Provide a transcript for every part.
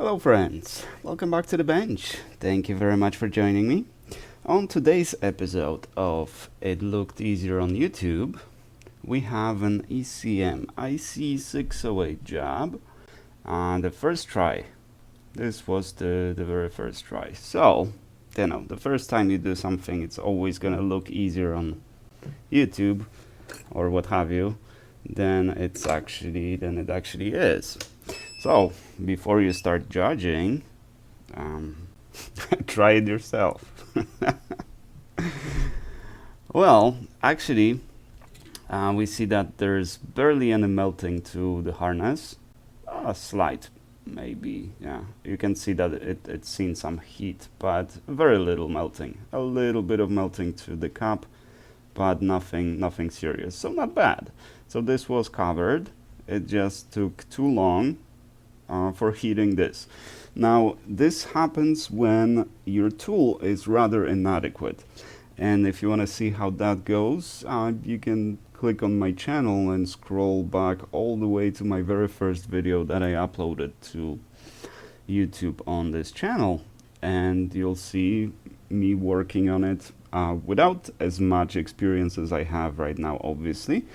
Hello friends, welcome back to the bench. Thank you very much for joining me. On today's episode of It Looked Easier on YouTube, we have an ECM IC608 job on the first try. This was the very first try. So, the first time you do something, it's always gonna look easier on YouTube or what have you than it actually is. So, before you start judging, try it yourself. Well, actually, we see that there's barely any melting to the harness. A slight, maybe, yeah. You can see that it's seen some heat, but very little melting. A little bit of melting to the cap, but nothing serious. So not bad. So this was covered. It just took too long for heating this. Now this happens when your tool is rather inadequate, and if you want to see how that goes, you can click on my channel and scroll back all the way to my very first video that I uploaded to YouTube on this channel, and you'll see me working on it without as much experience as I have right now, obviously,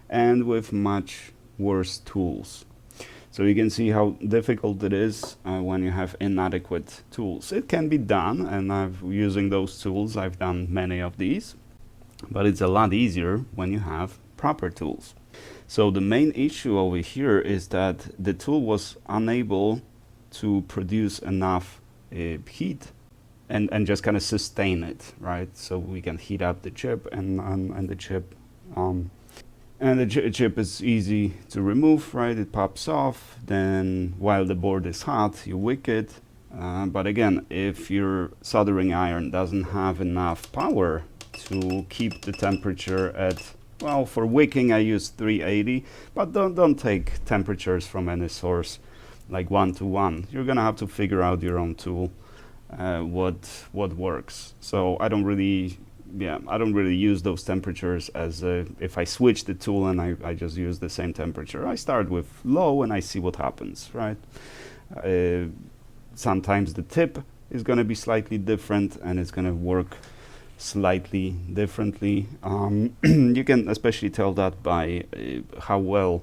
and with much worse tools. So you can see how difficult it is when you have inadequate tools. It can be done, and using those tools, I've done many of these, but it's a lot easier when you have proper tools. So the main issue over here is that the tool was unable to produce enough heat and just kind of sustain it, right? So we can heat up the chip and the chip and the chip is easy to remove, right? It pops off. Then while the board is hot, you wick it. But again, if your soldering iron doesn't have enough power to keep the temperature at, well, for wicking I use 380, but don't take temperatures from any source like 1-to-1. You're gonna have to figure out your own tool what works. So I don't really use those temperatures as if I switch the tool and I just use the same temperature. I start with low and I see what happens, right? Sometimes the tip is going to be slightly different and it's going to work slightly differently. You can especially tell that by how well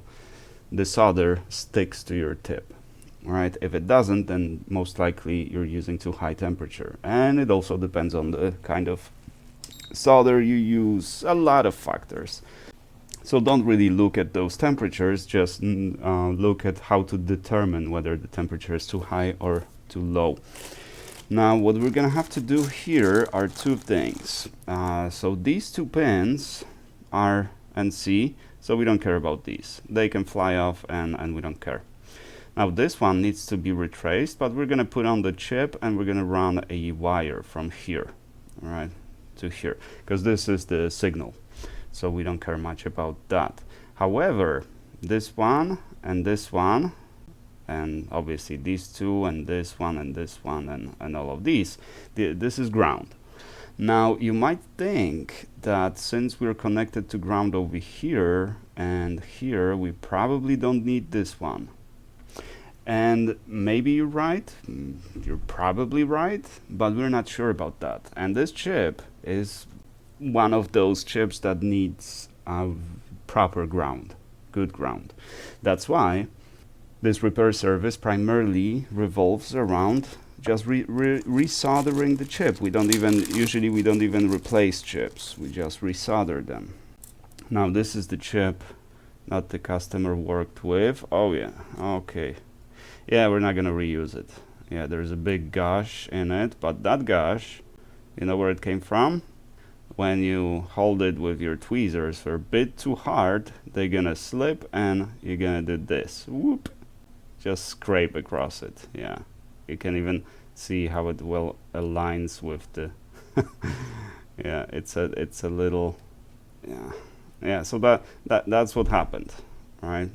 the solder sticks to your tip, right? If it doesn't, then most likely you're using too high temperature. And it also depends on the kind of solder you use, a lot of factors. So don't really look at those temperatures, just look at how to determine whether the temperature is too high or too low. Now what we're gonna have to do here are two things. So these two pins are and C, so we don't care about these. They can fly off and we don't care. Now this one needs to be retraced, but we're gonna put on the chip and we're gonna run a wire from here, all right, to here, because this is the signal, so we don't care much about that. However, this one and this one, and obviously these two and this one and this one and all of these, this is ground. Now you might think that since we're connected to ground over here and here, we probably don't need this one. And maybe you're right, you're probably right, but we're not sure about that. And this chip is one of those chips that needs proper ground, good ground. That's why this repair service primarily revolves around just resoldering the chip. Usually we don't even replace chips, we just resolder them. Now this is the chip that the customer worked with. Oh yeah, okay. Yeah, we're not gonna reuse it. Yeah, there's a big gash in it, but that gash, you know where it came from? When you hold it with your tweezers for a bit too hard, they're gonna slip and you're gonna do this. Whoop! Just scrape across it. Yeah, you can even see how it well aligns with the yeah, it's a little, yeah, so that's what happened, right?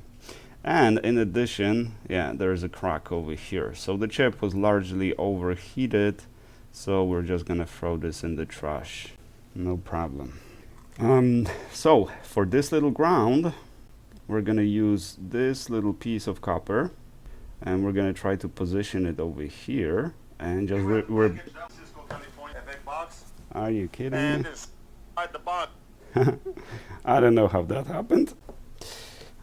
And in addition, yeah, there's a crack over here. So the chip was largely overheated, so we're just gonna throw this in the trash. No problem. So for this little ground, we're gonna use this little piece of copper and we're gonna try to position it over here and just Are you kidding me? I don't know how that happened.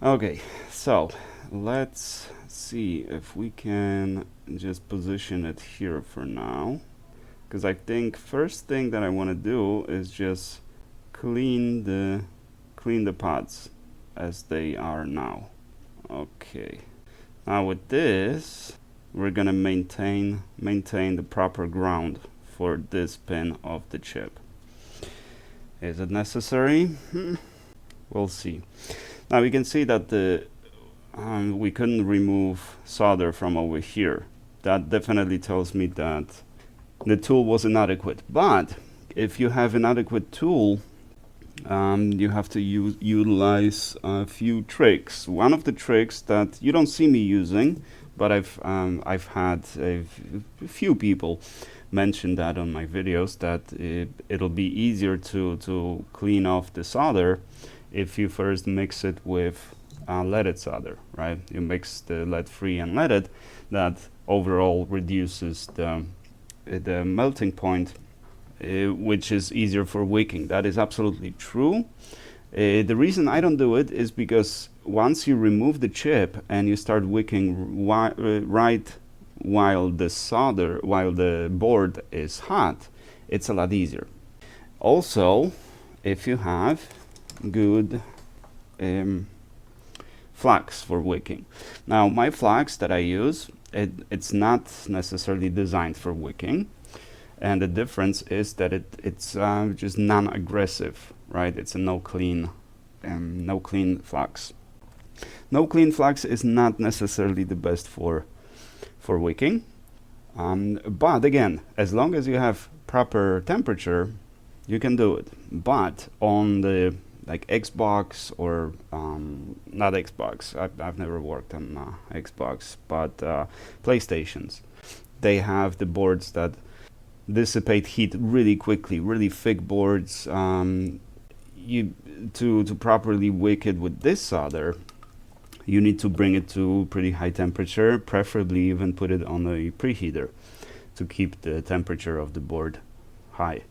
Okay, so let's see if we can just position it here for now, because I think first thing that I want to do is just clean the pods as they are now. Okay, now with this we're gonna maintain the proper ground for this pin of the chip. Is it necessary? We'll see. Now we can see that we couldn't remove solder from over here. That definitely tells me that the tool was inadequate. But if you have an adequate tool, you have to utilize a few tricks. One of the tricks that you don't see me using, but I've had a few people mention that on my videos, that it'll be easier to clean off the solder if you first mix it with leaded solder, right? You mix the lead-free and leaded. That overall reduces the melting point, which is easier for wicking. That is absolutely true. The reason I don't do it is because once you remove the chip and you start wicking right while the board is hot, it's a lot easier. Also, if you have good flux for wicking. Now, my flux that I use, it's not necessarily designed for wicking, and the difference is that it's just non-aggressive, right? It's a no clean flux. No clean flux is not necessarily the best for wicking, but again, as long as you have proper temperature, you can do it. But on the like Xbox or not Xbox, I've never worked on Xbox, but PlayStations, they have the boards that dissipate heat really quickly, really thick boards. To properly wick it with this solder, you need to bring it to pretty high temperature, preferably even put it on a preheater to keep the temperature of the board high.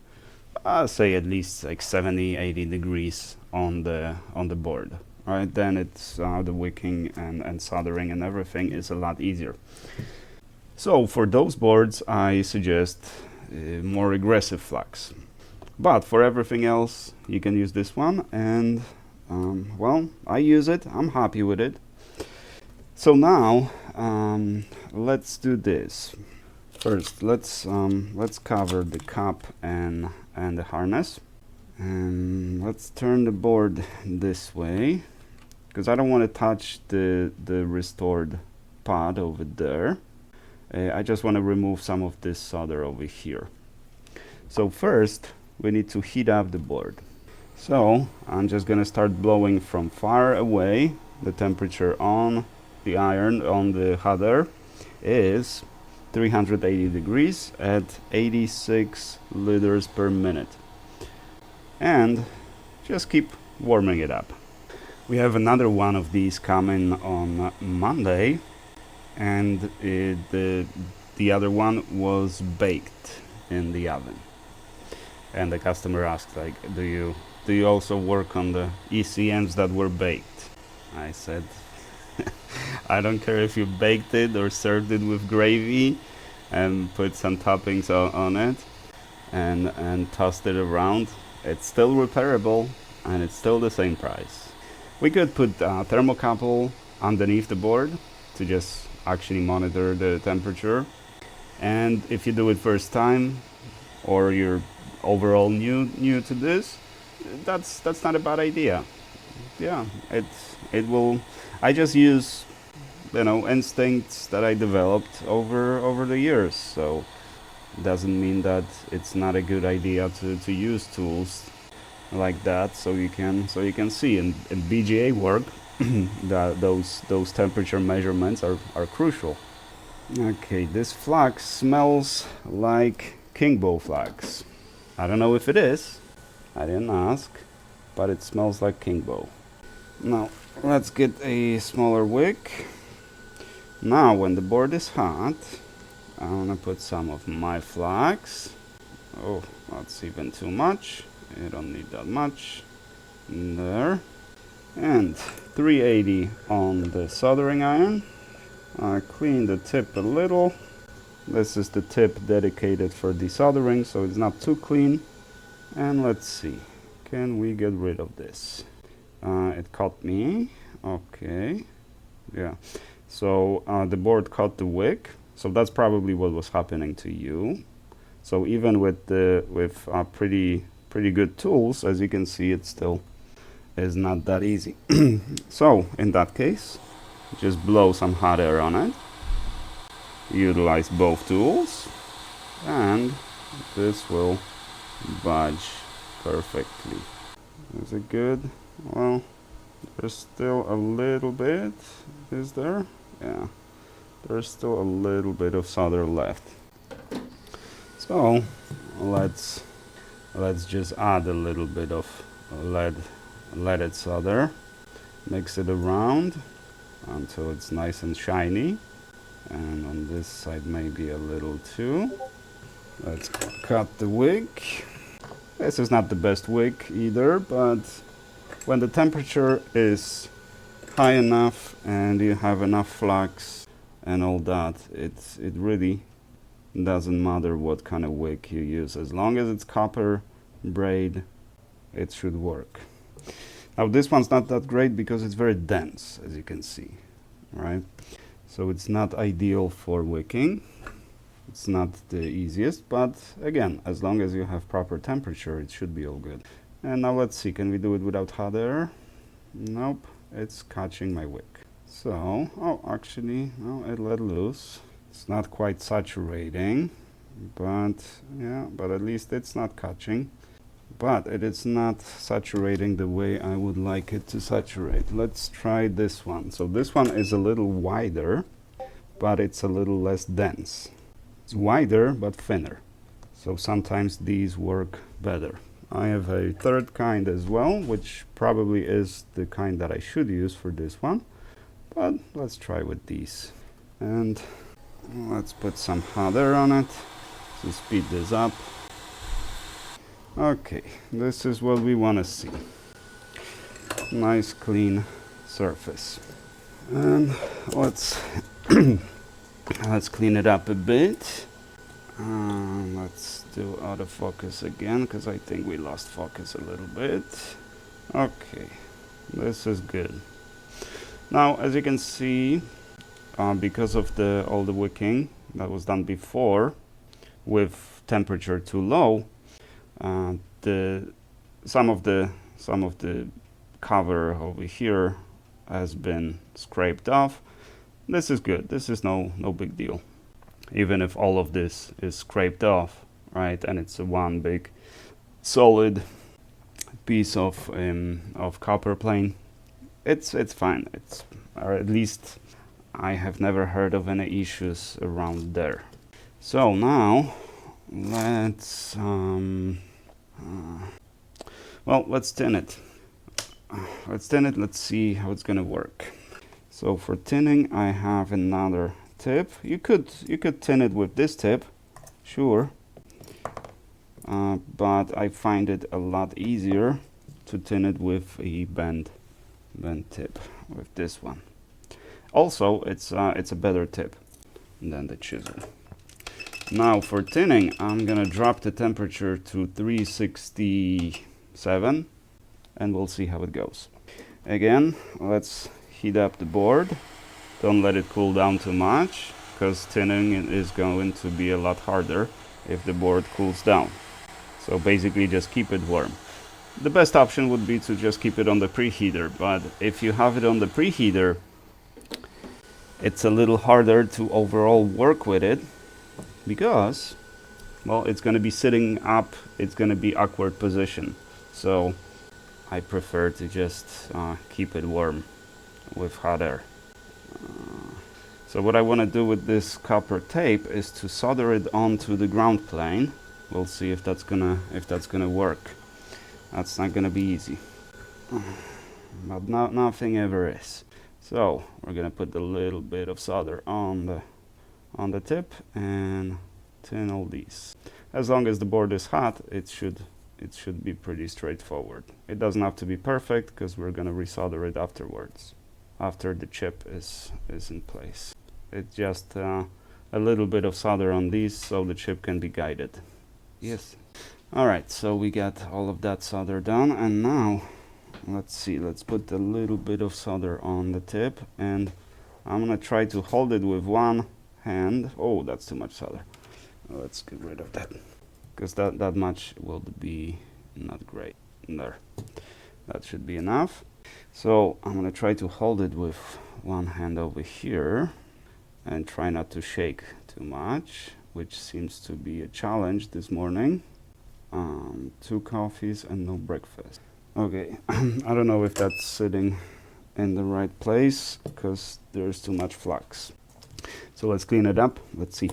Say at least like 70-80 degrees on the board. Right, then it's the wicking and soldering and everything is a lot easier. So for those boards, I suggest more aggressive flux. But for everything else, you can use this one, and well, I use it. I'm happy with it. So now let's do this. First, let's cover the cup and the harness, and let's turn the board this way, because I don't want to touch the restored pod over there. I just want to remove some of this solder over here. So first, we need to heat up the board. So I'm just going to start blowing from far away. The temperature on the iron, on the hot air, is 380 degrees at 86 liters per minute. And just keep warming it up. We have another one of these coming on Monday, and the other one was baked in the oven. And the customer asked, like, do you also work on the ECMs that were baked? I said, I don't care if you baked it or served it with gravy and put some toppings on it and tossed it around. It's still repairable and it's still the same price. We could put a thermocouple underneath the board to just actually monitor the temperature. And if you do it first time, or you're overall new to this, that's not a bad idea. Yeah, it will. I just use, instincts that I developed over the years. So it doesn't mean that it's not a good idea to use tools like that, so you can see in BGA work that those temperature measurements are crucial. Okay, this flux smells like Kingbow flux. I don't know if it is. I didn't ask, but it smells like Kingbow. Now let's get a smaller wick Now when the board is hot, I'm gonna put some of my flax. Oh, that's even too much. You don't need that much. There. And 380 on the soldering iron. I clean the tip a little. This is the tip dedicated for desoldering, so it's not too clean. And let's see, can we get rid of this? It caught me. Okay, yeah. So the board caught the wick. So that's probably what was happening to you. So even with pretty good tools, as you can see, it still is not that easy. So in that case, just blow some hot air on it. Utilize both tools, and this will budge perfectly. Is it good? Well, there's still a little bit. Is there? Yeah, there's still a little bit of solder left. So let's just add a little bit of leaded solder. Mix it around until it's nice and shiny. And on this side maybe a little too. Let's cut the wick. This is not the best wick either, but when the temperature is high enough and you have enough flux and all that, it really doesn't matter what kind of wick you use. As long as it's copper braid, it should work. Now this one's not that great because it's very dense, as you can see, right? So it's not ideal for wicking. It's not the easiest, but again, as long as you have proper temperature, it should be all good. And now let's see, can we do it without hot air? Nope, it's catching my wick. So, oh, actually, no, it let loose. It's not quite saturating, but yeah, but at least it's not catching. But it is not saturating the way I would like it to saturate. Let's try this one. So this one is a little wider, but it's a little less dense. It's wider, but thinner. So sometimes these work better. I have a third kind as well, which probably is the kind that I should use for this one. But let's try with these. And let's put some hot air on it to speed this up. Okay, this is what we want to see. Nice clean surface. And let's let's clean it up a bit. Let's do autofocus again, because I think we lost focus a little bit. Okay, this is good. Now, as you can see, because of all the wicking that was done before with temperature too low, some of the cover over here has been scraped off. This is good. This is no big deal. Even if all of this is scraped off, right, and it's a one big solid piece of copper plane, it's fine. Or at least I have never heard of any issues around there. So now let's let's tin it. Let's see how it's gonna work. So for tinning, I have another tip. You could tin it with this tip, sure, but I find it a lot easier to tin it with a bent tip, with this one. Also, it's a better tip than the chisel. Now for tinning, I'm gonna drop the temperature to 367 and we'll see how it goes. Again, let's heat up the board. Don't let it cool down too much, because tinning is going to be a lot harder if the board cools down. So basically just keep it warm. The best option would be to just keep it on the preheater, but if you have it on the preheater, it's a little harder to overall work with it, because, well, it's going to be sitting up, it's going to be awkward position. So I prefer to just keep it warm with hot air. So what I want to do with this copper tape is to solder it onto the ground plane. We'll see if that's gonna work. That's not gonna be easy, but nothing ever is. So we're gonna put a little bit of solder on the tip and tin all these. As long as the board is hot, it should be pretty straightforward. It doesn't have to be perfect because we're gonna resolder it afterwards, after the chip is in place. It's just a little bit of solder on these so the chip can be guided. Yes. Alright, so we got all of that solder done, and now let's see, let's put a little bit of solder on the tip, and I'm gonna try to hold it with one hand. Oh, that's too much solder. Let's get rid of that, because that much will be not great. There, that should be enough. So I'm gonna try to hold it with one hand over here and try not to shake too much, which seems to be a challenge this morning. 2 coffees and no breakfast. Okay, I don't know if that's sitting in the right place because there's too much flux. So let's clean it up. Let's see.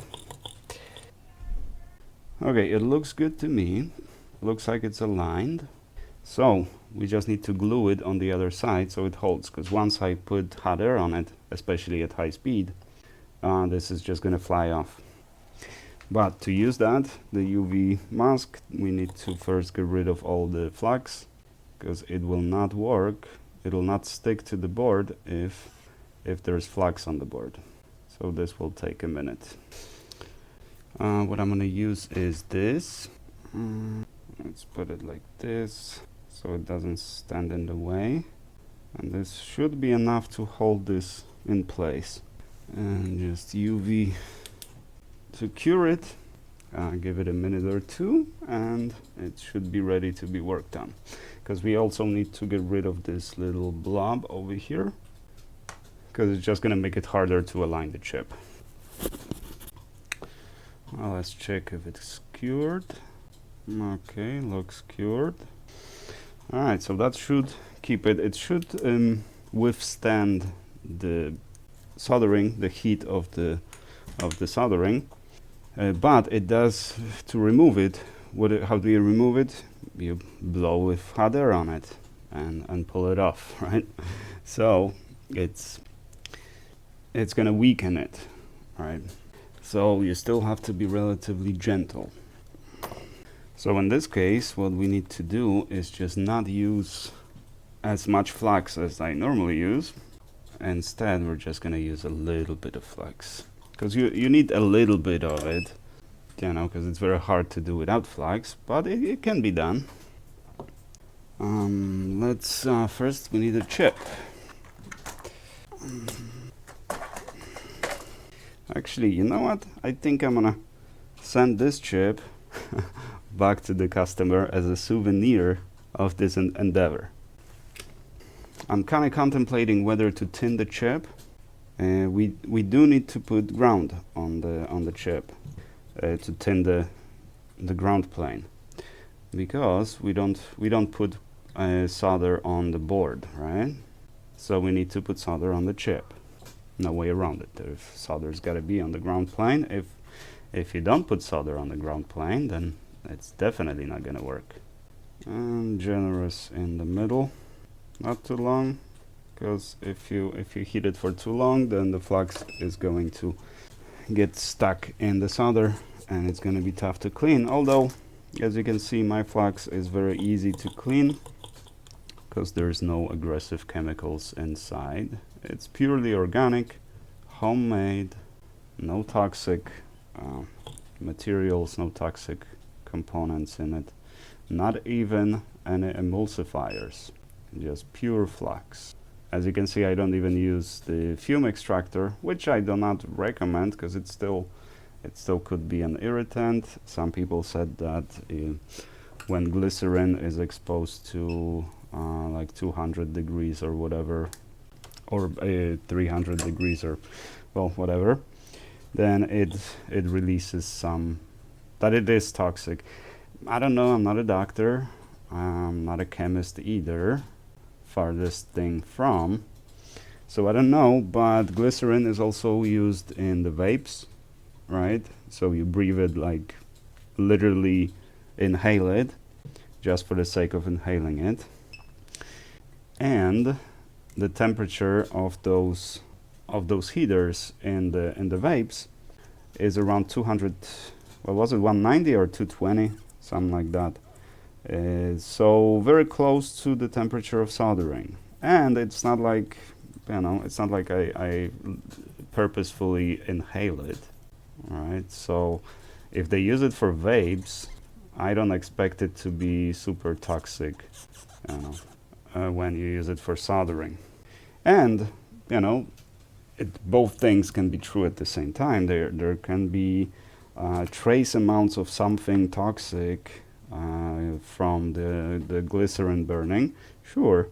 Okay, it looks good to me. Looks like it's aligned. So we just need to glue it on the other side so it holds, because once I put hot air on it, especially at high speed, this is just gonna fly off. But to use that, the UV mask, we need to first get rid of all the flux, because it will not work, it will not stick to the board if there's flux on the board. So this will take a minute. What I'm going to use is this. Let's put it like this so it doesn't stand in the way. And this should be enough to hold this in place. And just UV secure it. Give it a minute or two and it should be ready to be worked on. Because we also need to get rid of this little blob over here, because it's just going to make it harder to align the chip. Well, let's check if it's cured. Okay, looks cured. Alright, so that should keep it. It should withstand the soldering, the heat of the soldering. But it does, to remove it, how do you remove it? You blow with hot air on it and pull it off, right? So it's gonna weaken it, right? So you still have to be relatively gentle. So in this case, what we need to do is just not use as much flux as I normally use. Instead, we're just gonna use a little bit of flux. Because you need a little bit of it, you know, because it's very hard to do without flux, but it can be done. Let's first we need a chip. Actually, you know what? I think I'm gonna send this chip back to the customer as a souvenir of this endeavor. I'm kind of contemplating whether to tin the chip. We do need to put ground on the chip to tin the ground plane, because we don't put solder on the board, right? So we need to put solder on the chip. No way around it. If solder's got to be on the ground plane, if you don't put solder on the ground plane, then it's definitely not gonna work. And generous in the middle, not too long. Because if you heat it for too long, then the flux is going to get stuck in the solder and it's going to be tough to clean. Although, as you can see, my flux is very easy to clean because there's no aggressive chemicals inside. It's purely organic, homemade, no toxic materials, no toxic components in it, not even any emulsifiers, just pure flux. As you can see, I don't even use the fume extractor, which I do not recommend because it still could be an irritant. Some people said that when glycerin is exposed to like 200 degrees or whatever, or 300 degrees or well, whatever, then it releases some, that it is toxic. I don't know, I'm not a doctor, I'm not a chemist either, farthest thing from, so I don't know, but glycerin is also used in the vapes, right? So you breathe it, like literally inhale it just for the sake of inhaling it. And the temperature of those heaters in the vapes is around 200. What was it, 190 or 220, something like that. So very close to the temperature of soldering. And it's not like, it's not like I purposefully inhale it. All right, so if they use it for vapes, I don't expect it to be super toxic, when you use it for soldering. And, both things can be true at the same time. There can be trace amounts of something toxic from the glycerin burning, sure,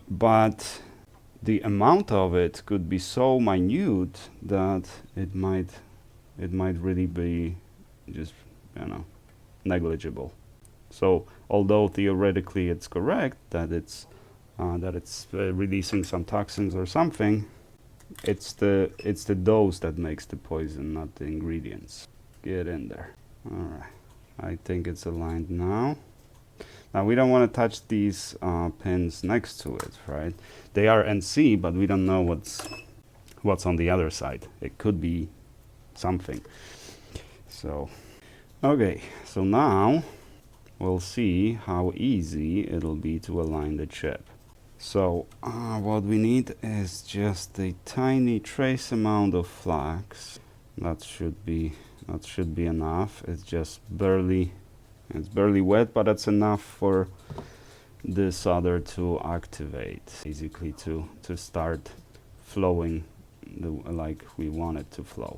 but the amount of it could be so minute that it might really be just negligible. So although theoretically it's correct that it's releasing some toxins or something, it's the dose that makes the poison, not the ingredients. Get in there. All right, I think it's aligned now. Now we don't want to touch these pins next to it, right? They are NC, but we don't know what's on the other side. It could be something. So, okay, so now we'll see how easy it'll be to align the chip. So what we need is just a tiny trace amount of flux. That should be enough. It's barely wet, but that's enough for the solder to activate, basically to start flowing like we want it to flow.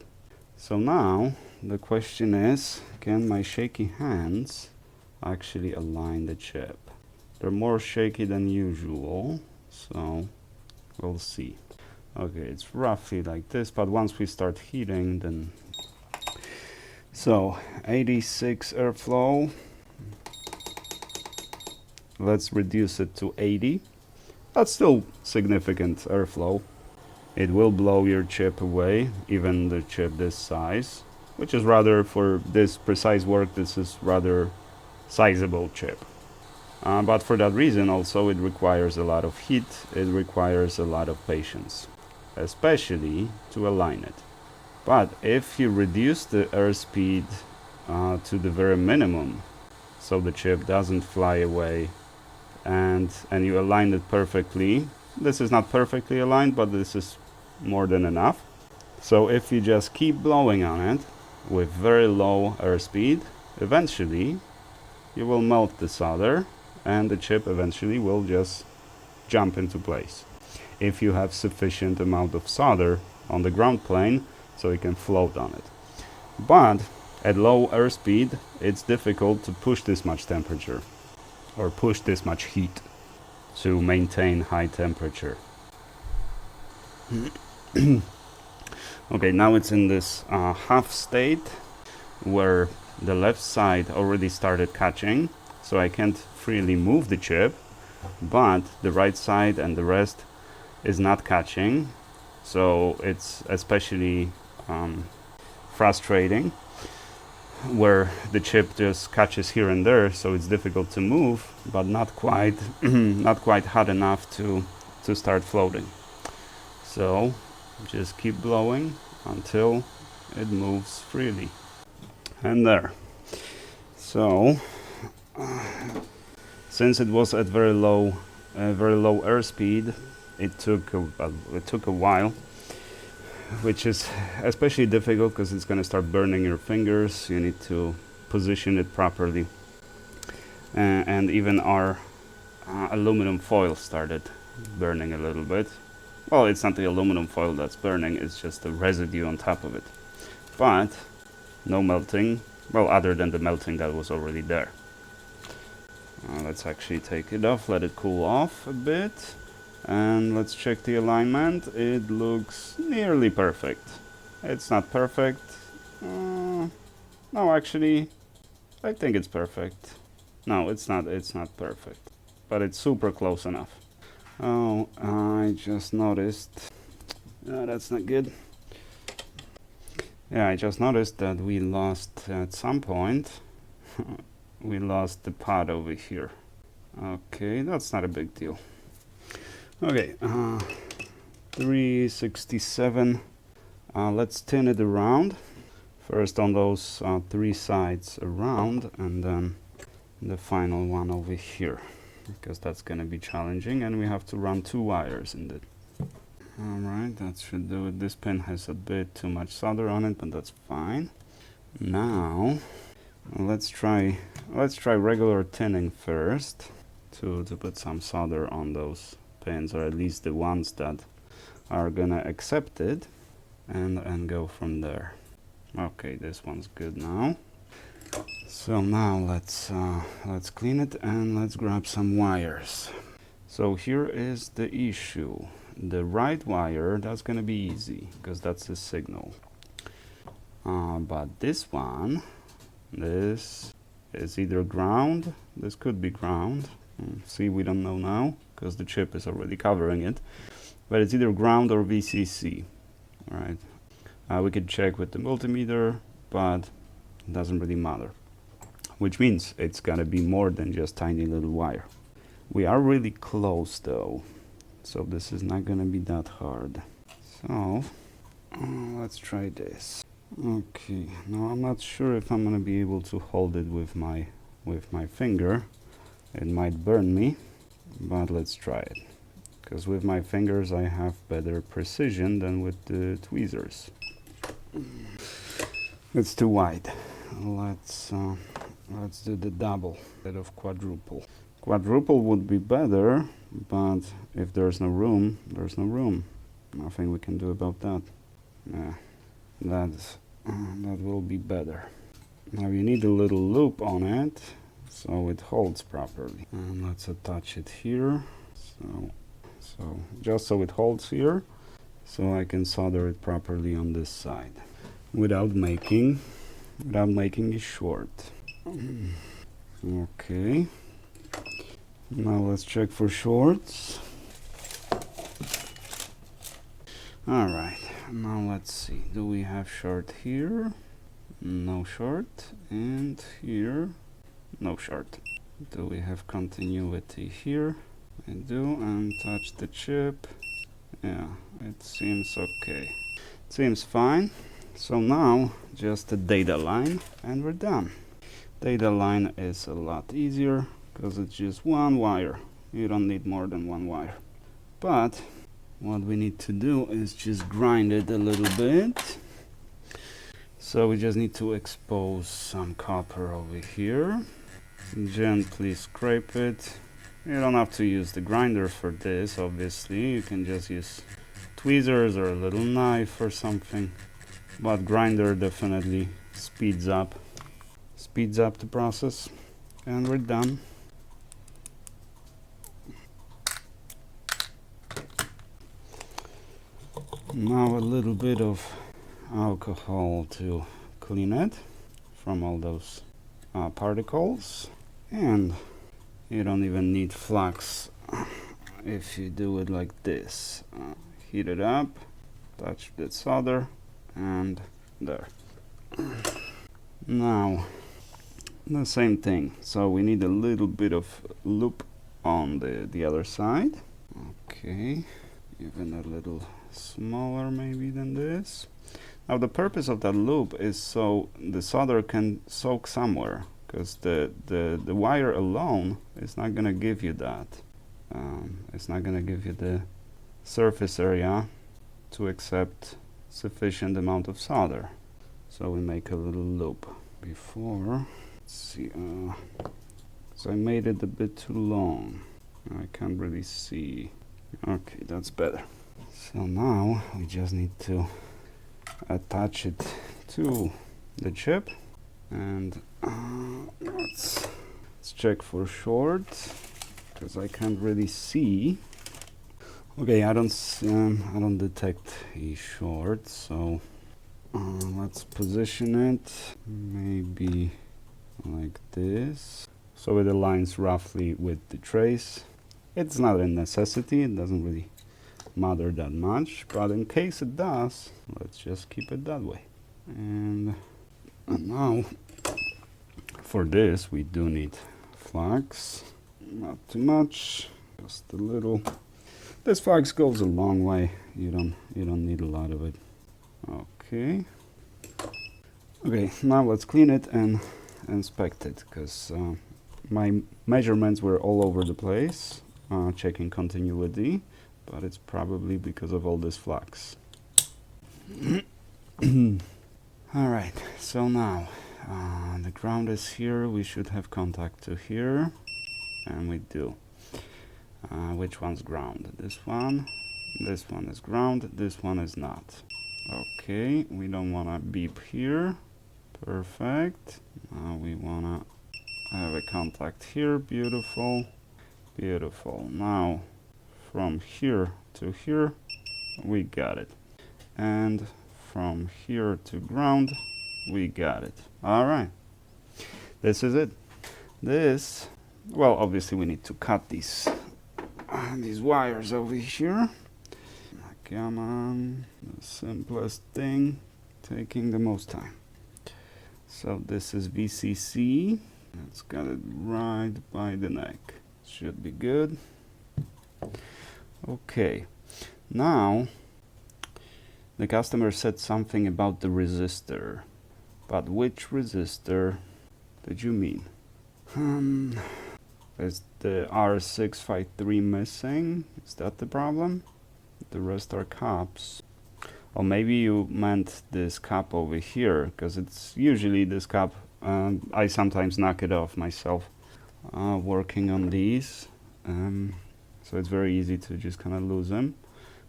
So now the question is, can my shaky hands actually align the chip? They're more shaky than usual, so we'll see. Okay, it's roughly like this, but once we start heating, then... So, 86 airflow. Let's reduce it to 80. That's still significant airflow. It will blow your chip away, even the chip this size, which is rather, for this precise work, this is rather sizable chip. But for that reason also it requires a lot of heat, it requires a lot of patience, especially to align it. But if you reduce the airspeed to the very minimum, so the chip doesn't fly away, and you align it perfectly, this is not perfectly aligned, but this is more than enough. So if you just keep blowing on it with very low airspeed, eventually you will melt the solder, and the chip eventually will just jump into place. If you have sufficient amount of solder on the ground plane, so you can float on it. But at low airspeed, it's difficult to push this much temperature, or push this much heat to maintain high temperature. Okay, now it's in this half state where the left side already started catching, so I can't freely move the chip, but the right side and the rest is not catching, so it's especially frustrating where the chip just catches here and there, so it's difficult to move, but not quite not quite hot enough to start floating. So just keep blowing until it moves freely. And there. So since it was at very low airspeed, it took a while, which is especially difficult because it's going to start burning your fingers. You need to position it properly, and even our aluminum foil started burning a little bit. Well, it's not the aluminum foil that's burning, it's just the residue on top of it, but no melting, well, other than the melting that was already there. Let's actually take it off, let it cool off a bit, and let's check the alignment. It looks nearly perfect. It's not perfect. No, actually, I think it's perfect. No, it's not perfect, but it's super close enough. Oh, I just noticed. That's not good. Yeah, I just noticed that we lost at some point. We lost the pot over here. Okay, that's not a big deal. Okay, 367. Let's tin it around. First on those 3 sides around, and then the final one over here, because that's going to be challenging, and we have to run 2 wires in it. Alright, that should do it. This pin has a bit too much solder on it, but that's fine. Now let's try regular tinning first to put some solder on those pins, or at least the ones that are gonna accept it, and go from there. Okay, this one's good now. So now let's clean it and let's grab some wires. So here is the issue. The right wire, that's gonna be easy because that's the signal. But this one, this is either ground. This could be ground. See, we don't know now because the chip is already covering it. But it's either ground or VCC. All right. We could check with the multimeter, but it doesn't really matter. Which means it's gotta be more than just tiny little wire. We are really close though, so this is not gonna be that hard. So let's try this. Okay, now I'm not sure if I'm gonna be able to hold it with my finger. It might burn me, but let's try it. Because with my fingers I have better precision than with the tweezers. It's too wide. Let's do the double instead of quadruple. Quadruple would be better, but if there's no room, there's no room. Nothing we can do about that. Yeah, that will be better. Now you need a little loop on it so it holds properly. And let's attach it here. So just so it holds here, so I can solder it properly on this side without making it short. Okay. Now let's check for shorts. Alright, now let's see. Do we have short here? No short. And here? No short. Do we have continuity here? I do, and touch the chip. Yeah, it seems okay. It seems fine. So now just a data line and we're done. Data line is a lot easier because it's just 1 wire. You don't need more than 1 wire. But what we need to do is just grind it a little bit. So we just need to expose some copper over here. Gently scrape it. You don't have to use the grinder for this, obviously. You can just use tweezers or a little knife or something. But grinder definitely speeds up the process. And we're done. Now a little bit of alcohol to clean it from all those particles. And you don't even need flux if you do it like this. Heat it up, touch the solder, and there. Now the same thing. So we need a little bit of loop on the other side. Okay, even a little smaller maybe than this. Now the purpose of that loop is so the solder can soak somewhere, because the wire alone is not going to give you that. It's not going to give you the surface area to accept sufficient amount of solder. So we make a little loop. Before, let's see, so I made it a bit too long. I can't really see. Okay, that's better. So now we just need to attach it to the chip, and let's check for short, because I can't really see. Okay, I don't detect a short, so let's position it maybe like this, so it aligns roughly with the trace. It's not a necessity, it doesn't really matter that much, but in case it does, let's just keep it that way. And now for this we do need flux, not too much, just a little. This flux goes a long way. You don't need a lot of it. Okay. Okay, now let's clean it and inspect it, because my measurements were all over the place, checking continuity, but it's probably because of all this flux. Alright, so now the ground is here, we should have contact to here, and we do. Which one's ground? This one is ground, this one is not. Okay, we don't want to beep here. Perfect. Now we want to have a contact here. Beautiful. Beautiful. Now from here to here, we got it. And from here to ground, we got it. All right. This is it. This, well, obviously we need to cut these wires over here. Come on. The simplest thing, taking the most time. So this is VCC. Let's got it right by the neck. Should be good. Okay. Now, the customer said something about the resistor. But which resistor did you mean? Is the R653 missing? Is that the problem? The rest are caps. Or maybe you meant this cap over here, because it's usually this cap. I sometimes knock it off myself working on these. So it's very easy to just kind of lose them.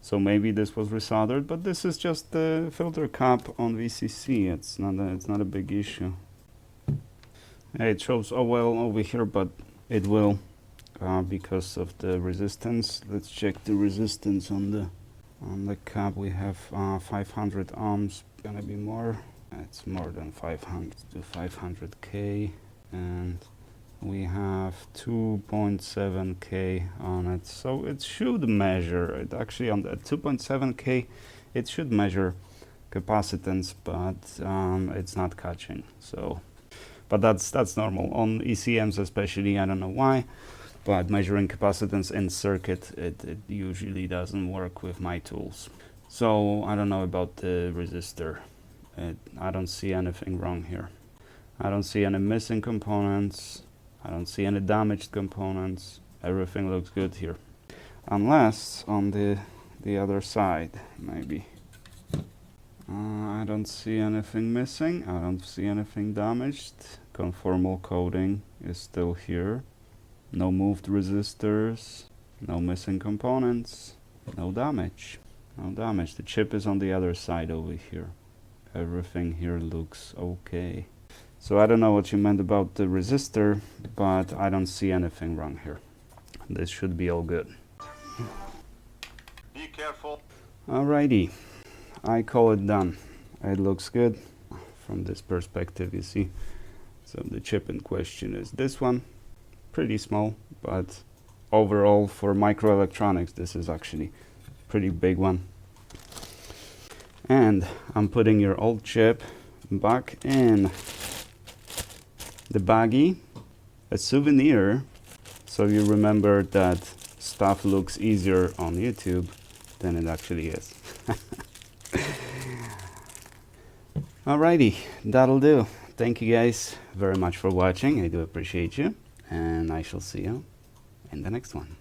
So maybe this was resoldered, but this is just the filter cap on VCC. It's not a big issue. It shows oh well over here, but it will because of the resistance. Let's check the resistance on the cap. We have 500 ohms. Gonna be more. It's more than 500 to 500k, and we have 2.7k on it. So it should measure. It actually on the 2.7k, it should measure capacitance, but it's not catching. So, but that's normal on ECMs, especially. I don't know why. But measuring capacitance in circuit, it usually doesn't work with my tools. So I don't know about the resistor. I don't see anything wrong here. I don't see any missing components. I don't see any damaged components. Everything looks good here. Unless on the other side, maybe. I don't see anything missing. I don't see anything damaged. Conformal coating is still here. No moved resistors, no missing components, no damage. No damage. The chip is on the other side over here. Everything here looks okay. So I don't know what you meant about the resistor, but I don't see anything wrong here. This should be all good. Be careful. Alrighty, I call it done. It looks good from this perspective, you see. So the chip in question is this one. Pretty small, but overall for microelectronics, this is actually a pretty big one. And I'm putting your old chip back in the baggie, a souvenir, so you remember that stuff looks easier on YouTube than it actually is. Alrighty, that'll do. Thank you guys very much for watching. I do appreciate you, and I shall see you in the next one.